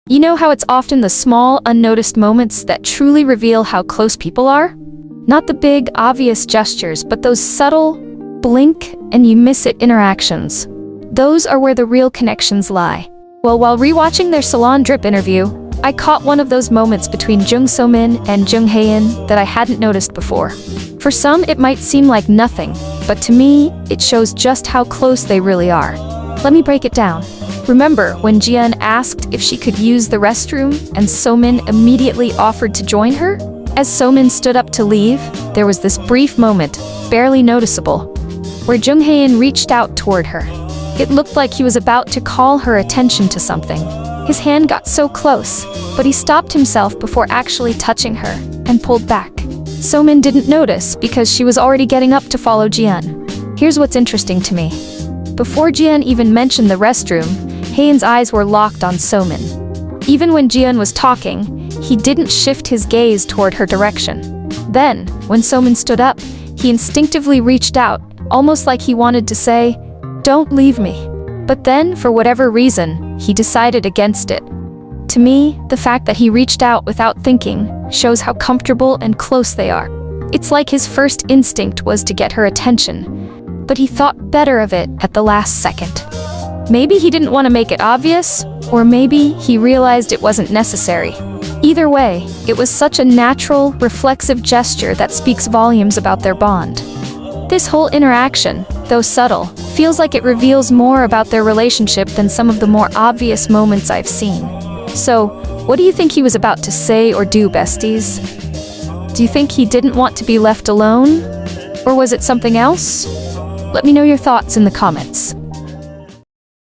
You know how it's often the small, unnoticed moments that truly reveal how close people are? Not the big, obvious gestures, but those subtle, blink and you miss it interactions. Those are where the real connections lie. Well, while rewatching their Salon Drip interview, I caught one of those moments between Jung So-min and Jung Hae-in that I hadn't noticed before. For some, it might seem like nothing, but to me, it shows just how close they really are. Let me break it down. Remember when Ji-eun asked if she could use the restroom and So-min immediately offered to join her? As So-min stood up to leave, there was this brief moment, barely noticeable, where Jung Hae-in reached out toward her. It looked like he was about to call her attention to something. His hand got so close, but he stopped himself before actually touching her and pulled back. So-min didn't notice because she was already getting up to follow Ji-eun. Here's what's interesting to me. Before Ji-eun even mentioned the restroom, Hae-in's eyes were locked on So-min. Even when Ji-eun was talking, he didn't shift his gaze toward her direction. Then, when So-min stood up, he instinctively reached out, almost like he wanted to say, "Don't leave me." But then, for whatever reason, he decided against it. To me, the fact that he reached out without thinking shows how comfortable and close they are. It's like his first instinct was to get her attention, but he thought better of it at the last second. Maybe he didn't want to make it obvious, or maybe he realized it wasn't necessary. Either way, it was such a natural, reflexive gesture that speaks volumes about their bond. This whole interaction, though subtle, feels like it reveals more about their relationship than some of the more obvious moments I've seen. So, what do you think he was about to say or do, besties? Do you think he didn't want to be left alone? Or was it something else? Let me know your thoughts in the comments.